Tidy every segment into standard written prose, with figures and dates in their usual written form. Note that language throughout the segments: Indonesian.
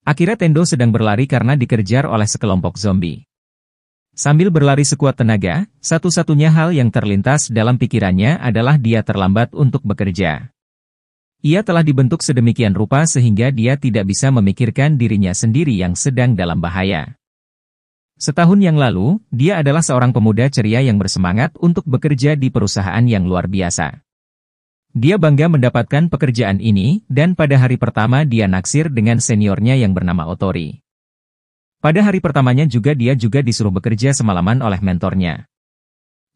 Akhirnya Tendo sedang berlari karena dikejar oleh sekelompok zombie. Sambil berlari sekuat tenaga, satu-satunya hal yang terlintas dalam pikirannya adalah dia terlambat untuk bekerja. Ia telah dibentuk sedemikian rupa sehingga dia tidak bisa memikirkan dirinya sendiri yang sedang dalam bahaya. Setahun yang lalu, dia adalah seorang pemuda ceria yang bersemangat untuk bekerja di perusahaan yang luar biasa. Dia bangga mendapatkan pekerjaan ini, dan pada hari pertama dia naksir dengan seniornya yang bernama Otori. Pada hari pertamanya dia juga disuruh bekerja semalaman oleh mentornya.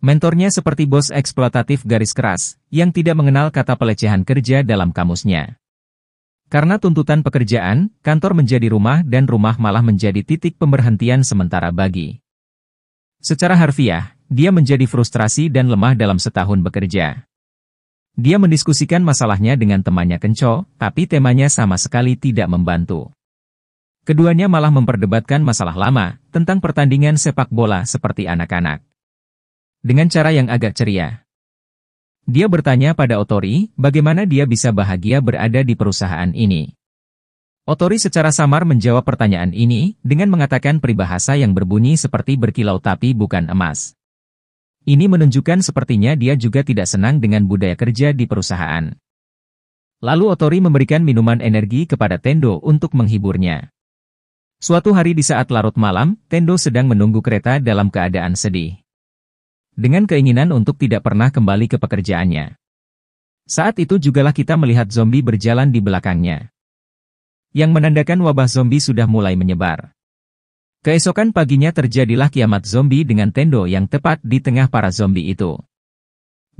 Mentornya seperti bos eksploitatif garis keras, yang tidak mengenal kata pelecehan kerja dalam kamusnya. Karena tuntutan pekerjaan, kantor menjadi rumah dan rumah malah menjadi titik pemberhentian sementara bagi. Secara harfiah, dia menjadi frustrasi dan lemah dalam setahun bekerja. Dia mendiskusikan masalahnya dengan temannya Kenco, tapi temanya sama sekali tidak membantu. Keduanya malah memperdebatkan masalah lama, tentang pertandingan sepak bola seperti anak-anak. Dengan cara yang agak ceria. Dia bertanya pada Otori, bagaimana dia bisa bahagia berada di perusahaan ini. Otori secara samar menjawab pertanyaan ini, dengan mengatakan peribahasa yang berbunyi seperti berkilau tapi bukan emas. Ini menunjukkan sepertinya dia juga tidak senang dengan budaya kerja di perusahaan. Lalu Otori memberikan minuman energi kepada Tendo untuk menghiburnya. Suatu hari di saat larut malam, Tendo sedang menunggu kereta dalam keadaan sedih. Dengan keinginan untuk tidak pernah kembali ke pekerjaannya. Saat itu jugalah kita melihat zombie berjalan di belakangnya. Yang menandakan wabah zombie sudah mulai menyebar. Keesokan paginya terjadilah kiamat zombie dengan Tendo yang tepat di tengah para zombie itu.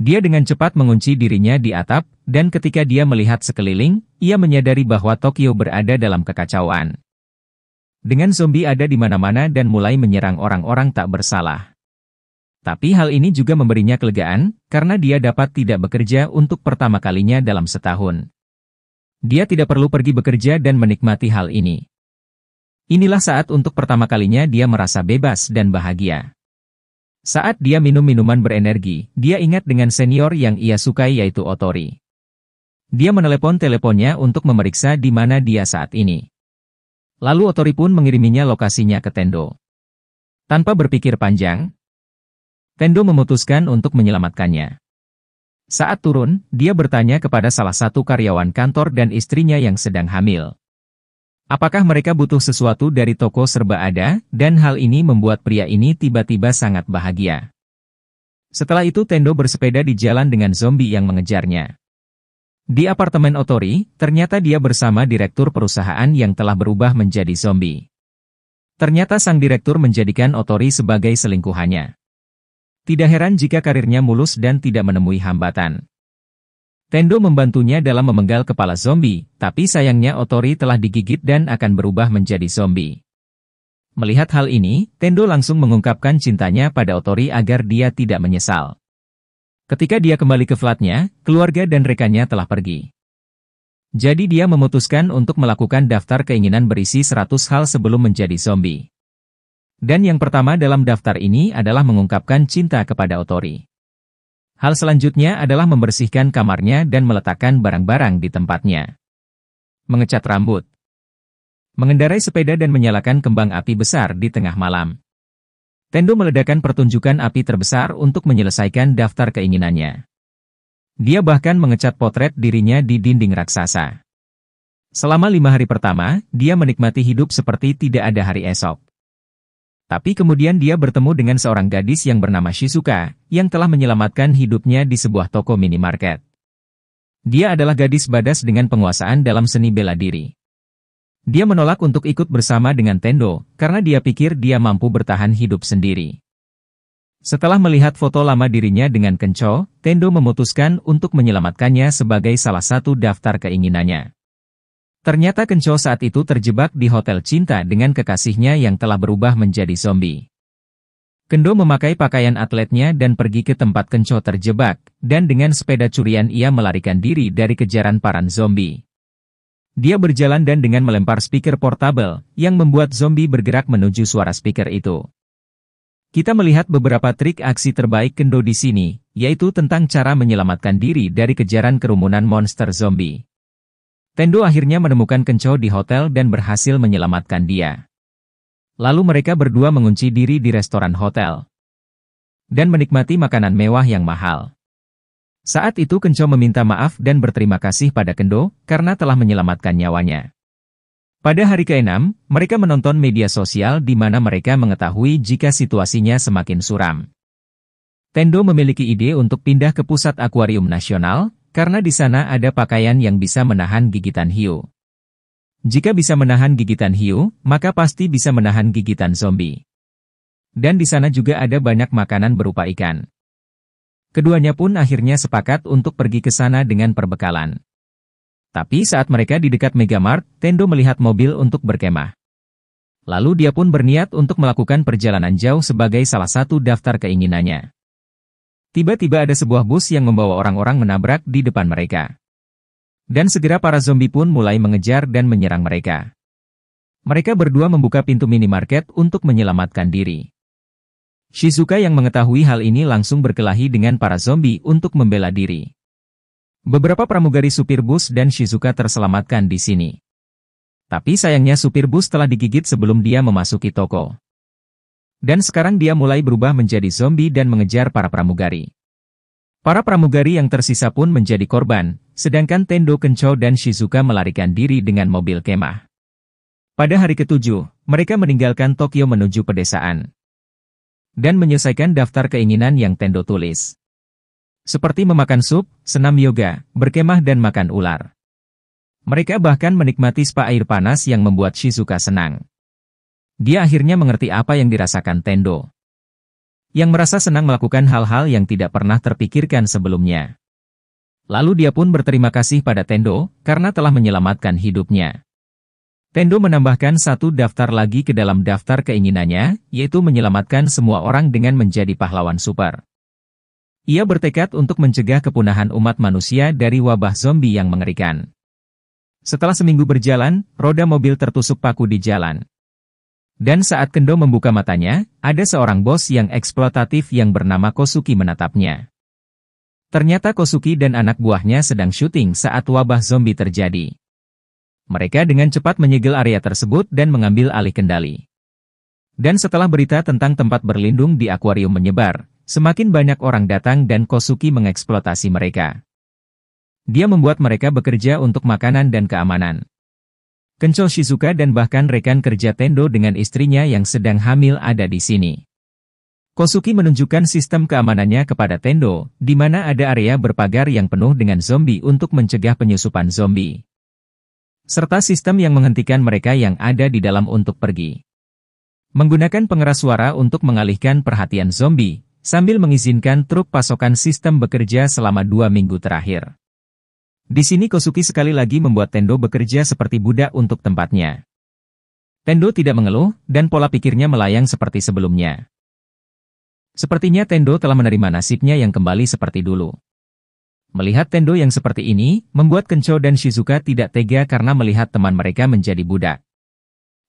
Dia dengan cepat mengunci dirinya di atap, dan ketika dia melihat sekeliling, ia menyadari bahwa Tokyo berada dalam kekacauan. Dengan zombie ada di mana-mana dan mulai menyerang orang-orang tak bersalah. Tapi hal ini juga memberinya kelegaan, karena dia dapat tidak bekerja untuk pertama kalinya dalam setahun. Dia tidak perlu pergi bekerja dan menikmati hal ini. Inilah saat untuk pertama kalinya dia merasa bebas dan bahagia. Saat dia minum minuman berenergi, dia ingat dengan senior yang ia sukai yaitu Otori. Dia menelepon teleponnya untuk memeriksa di mana dia saat ini. Lalu Otori pun mengiriminya lokasinya ke Tendo. Tanpa berpikir panjang, Tendo memutuskan untuk menyelamatkannya. Saat turun, dia bertanya kepada salah satu karyawan kantor dan istrinya yang sedang hamil. Apakah mereka butuh sesuatu dari toko serba ada, dan hal ini membuat pria ini tiba-tiba sangat bahagia. Setelah itu Tendo bersepeda di jalan dengan zombie yang mengejarnya. Di apartemen Otori, ternyata dia bersama direktur perusahaan yang telah berubah menjadi zombie. Ternyata sang direktur menjadikan Otori sebagai selingkuhannya. Tidak heran jika karirnya mulus dan tidak menemui hambatan. Tendo membantunya dalam memenggal kepala zombie, tapi sayangnya Otori telah digigit dan akan berubah menjadi zombie. Melihat hal ini, Tendo langsung mengungkapkan cintanya pada Otori agar dia tidak menyesal. Ketika dia kembali ke flatnya, keluarga dan rekannya telah pergi. Jadi dia memutuskan untuk melakukan daftar keinginan berisi 100 hal sebelum menjadi zombie. Dan yang pertama dalam daftar ini adalah mengungkapkan cinta kepada Otori. Hal selanjutnya adalah membersihkan kamarnya dan meletakkan barang-barang di tempatnya. Mengecat rambut. Mengendarai sepeda dan menyalakan kembang api besar di tengah malam. Tendo meledakkan pertunjukan api terbesar untuk menyelesaikan daftar keinginannya. Dia bahkan mengecat potret dirinya di dinding raksasa. Selama 5 hari pertama, dia menikmati hidup seperti tidak ada hari esok. Tapi kemudian dia bertemu dengan seorang gadis yang bernama Shizuka, yang telah menyelamatkan hidupnya di sebuah toko minimarket. Dia adalah gadis badas dengan penguasaan dalam seni bela diri. Dia menolak untuk ikut bersama dengan Tendo, karena dia pikir dia mampu bertahan hidup sendiri. Setelah melihat foto lama dirinya dengan Kenco, Tendo memutuskan untuk menyelamatkannya sebagai salah satu daftar keinginannya. Ternyata Kenco saat itu terjebak di hotel cinta dengan kekasihnya yang telah berubah menjadi zombie. Kendo memakai pakaian atletnya dan pergi ke tempat Kenco terjebak, dan dengan sepeda curian ia melarikan diri dari kejaran para zombie. Dia berjalan dan dengan melempar speaker portable, yang membuat zombie bergerak menuju suara speaker itu. Kita melihat beberapa trik aksi terbaik Kendo di sini, yaitu tentang cara menyelamatkan diri dari kejaran kerumunan monster zombie. Tendo akhirnya menemukan Kenco di hotel dan berhasil menyelamatkan dia. Lalu mereka berdua mengunci diri di restoran hotel dan menikmati makanan mewah yang mahal. Saat itu Kenco meminta maaf dan berterima kasih pada Kendo karena telah menyelamatkan nyawanya. Pada hari ke-6, mereka menonton media sosial di mana mereka mengetahui jika situasinya semakin suram. Tendo memiliki ide untuk pindah ke pusat akuarium nasional, karena di sana ada pakaian yang bisa menahan gigitan hiu. Jika bisa menahan gigitan hiu, maka pasti bisa menahan gigitan zombie. Dan di sana juga ada banyak makanan berupa ikan. Keduanya pun akhirnya sepakat untuk pergi ke sana dengan perbekalan. Tapi saat mereka di dekat Megamart, Tendo melihat mobil untuk berkemah. Lalu dia pun berniat untuk melakukan perjalanan jauh sebagai salah satu daftar keinginannya. Tiba-tiba ada sebuah bus yang membawa orang-orang menabrak di depan mereka. Dan segera para zombie pun mulai mengejar dan menyerang mereka. Mereka berdua membuka pintu minimarket untuk menyelamatkan diri. Shizuka yang mengetahui hal ini langsung berkelahi dengan para zombie untuk membela diri. Beberapa pramugari supir bus dan Shizuka terselamatkan di sini. Tapi sayangnya supir bus telah digigit sebelum dia memasuki toko. Dan sekarang dia mulai berubah menjadi zombie dan mengejar para pramugari. Para pramugari yang tersisa pun menjadi korban, sedangkan Tendo, Kenco dan Shizuka melarikan diri dengan mobil kemah. Pada hari ke-7, mereka meninggalkan Tokyo menuju pedesaan. Dan menyelesaikan daftar keinginan yang Tendo tulis. Seperti memakan sup, senam yoga, berkemah dan makan ular. Mereka bahkan menikmati spa air panas yang membuat Shizuka senang. Dia akhirnya mengerti apa yang dirasakan Tendo, yang merasa senang melakukan hal-hal yang tidak pernah terpikirkan sebelumnya. Lalu dia pun berterima kasih pada Tendo, karena telah menyelamatkan hidupnya. Tendo menambahkan satu daftar lagi ke dalam daftar keinginannya, yaitu menyelamatkan semua orang dengan menjadi pahlawan super. Ia bertekad untuk mencegah kepunahan umat manusia dari wabah zombie yang mengerikan. Setelah seminggu berjalan, roda mobil tertusuk paku di jalan. Dan saat Kendo membuka matanya, ada seorang bos yang eksploitatif yang bernama Kosuki menatapnya. Ternyata Kosuki dan anak buahnya sedang syuting saat wabah zombie terjadi. Mereka dengan cepat menyegel area tersebut dan mengambil alih kendali. Dan setelah berita tentang tempat berlindung di akuarium menyebar, semakin banyak orang datang dan Kosuki mengeksploitasi mereka. Dia membuat mereka bekerja untuk makanan dan keamanan. Kenco, Shizuka dan bahkan rekan kerja Tendo dengan istrinya yang sedang hamil ada di sini. Kosuki menunjukkan sistem keamanannya kepada Tendo, di mana ada area berpagar yang penuh dengan zombie untuk mencegah penyusupan zombie. Serta sistem yang menghentikan mereka yang ada di dalam untuk pergi. Menggunakan pengeras suara untuk mengalihkan perhatian zombie, sambil mengizinkan truk pasokan sistem bekerja selama 2 minggu terakhir. Di sini Kosuki sekali lagi membuat Tendo bekerja seperti budak untuk tempatnya. Tendo tidak mengeluh, dan pola pikirnya melayang seperti sebelumnya. Sepertinya Tendo telah menerima nasibnya yang kembali seperti dulu. Melihat Tendo yang seperti ini, membuat Kenco dan Shizuka tidak tega karena melihat teman mereka menjadi budak.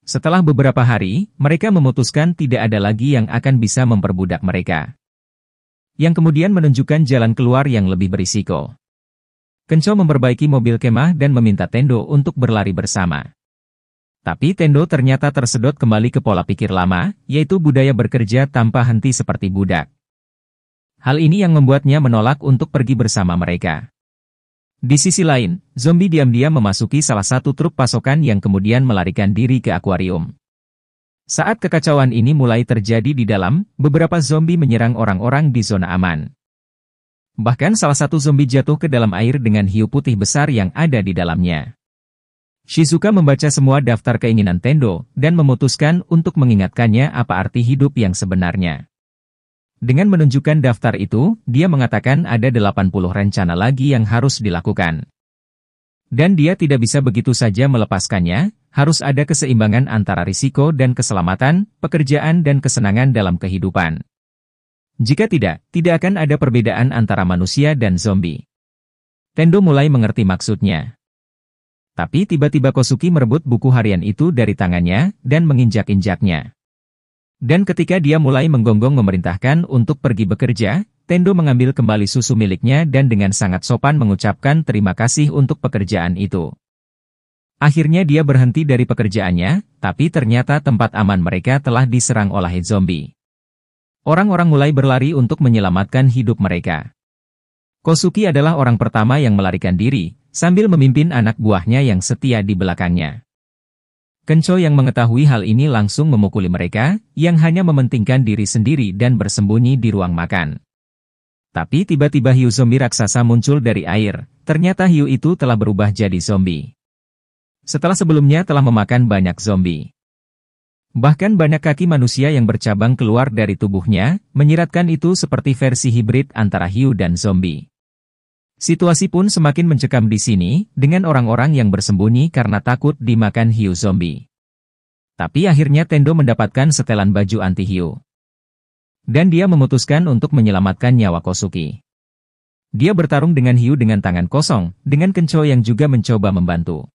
Setelah beberapa hari, mereka memutuskan tidak ada lagi yang akan bisa memperbudak mereka. Yang kemudian menunjukkan jalan keluar yang lebih berisiko. Kenco memperbaiki mobil kemah dan meminta Tendo untuk berlari bersama. Tapi Tendo ternyata tersedot kembali ke pola pikir lama, yaitu budaya bekerja tanpa henti seperti budak. Hal ini yang membuatnya menolak untuk pergi bersama mereka. Di sisi lain, zombie diam-diam memasuki salah satu truk pasokan yang kemudian melarikan diri ke akuarium. Saat kekacauan ini mulai terjadi di dalam, beberapa zombie menyerang orang-orang di zona aman. Bahkan salah satu zombie jatuh ke dalam air dengan hiu putih besar yang ada di dalamnya. Shizuka membaca semua daftar keinginan Tendo, dan memutuskan untuk mengingatkannya apa arti hidup yang sebenarnya. Dengan menunjukkan daftar itu, dia mengatakan ada 80 rencana lagi yang harus dilakukan. Dan dia tidak bisa begitu saja melepaskannya, harus ada keseimbangan antara risiko dan keselamatan, pekerjaan dan kesenangan dalam kehidupan. Jika tidak akan ada perbedaan antara manusia dan zombie. Tendo mulai mengerti maksudnya. Tapi tiba-tiba Kosuki merebut buku harian itu dari tangannya, dan menginjak-injaknya. Dan ketika dia mulai menggonggong memerintahkan untuk pergi bekerja, Tendo mengambil kembali susu miliknya dan dengan sangat sopan mengucapkan terima kasih untuk pekerjaan itu. Akhirnya dia berhenti dari pekerjaannya, tapi ternyata tempat aman mereka telah diserang oleh zombie. Orang-orang mulai berlari untuk menyelamatkan hidup mereka. Kosuki adalah orang pertama yang melarikan diri, sambil memimpin anak buahnya yang setia di belakangnya. Kencho yang mengetahui hal ini langsung memukuli mereka, yang hanya mementingkan diri sendiri dan bersembunyi di ruang makan. Tapi tiba-tiba hiu zombie raksasa muncul dari air, ternyata hiu itu telah berubah jadi zombie. Setelah sebelumnya telah memakan banyak zombie. Bahkan banyak kaki manusia yang bercabang keluar dari tubuhnya, menyiratkan itu seperti versi hibrid antara hiu dan zombie. Situasi pun semakin mencekam di sini, dengan orang-orang yang bersembunyi karena takut dimakan hiu zombie. Tapi akhirnya Tendo mendapatkan setelan baju anti-hiu. Dan dia memutuskan untuk menyelamatkan nyawa Kosuki. Dia bertarung dengan hiu dengan tangan kosong, dengan Kencho yang juga mencoba membantu.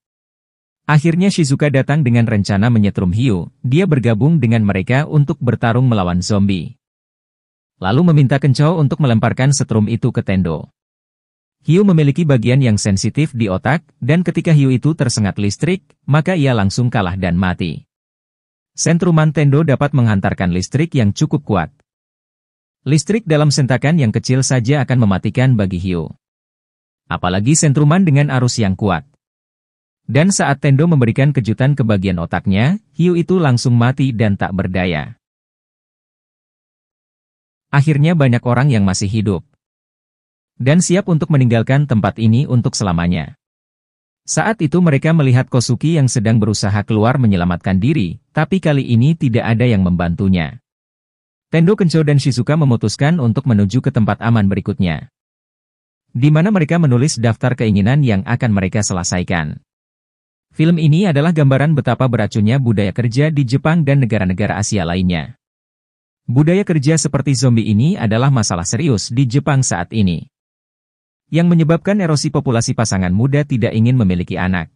Akhirnya Shizuka datang dengan rencana menyetrum hiu, dia bergabung dengan mereka untuk bertarung melawan zombie. Lalu meminta Kencho untuk melemparkan setrum itu ke Tendo. Hiu memiliki bagian yang sensitif di otak, dan ketika hiu itu tersengat listrik, maka ia langsung kalah dan mati. Sentruman Tendo dapat menghantarkan listrik yang cukup kuat. Listrik dalam sentakan yang kecil saja akan mematikan bagi hiu. Apalagi sentruman dengan arus yang kuat. Dan saat Tendo memberikan kejutan ke bagian otaknya, hiu itu langsung mati dan tak berdaya. Akhirnya banyak orang yang masih hidup. Dan siap untuk meninggalkan tempat ini untuk selamanya. Saat itu mereka melihat Kosuki yang sedang berusaha keluar menyelamatkan diri, tapi kali ini tidak ada yang membantunya. Tendo, Kencho dan Shizuka memutuskan untuk menuju ke tempat aman berikutnya. Di mana mereka menulis daftar keinginan yang akan mereka selesaikan. Film ini adalah gambaran betapa beracunnya budaya kerja di Jepang dan negara-negara Asia lainnya. Budaya kerja seperti zombie ini adalah masalah serius di Jepang saat ini. Yang menyebabkan erosi populasi pasangan muda tidak ingin memiliki anak.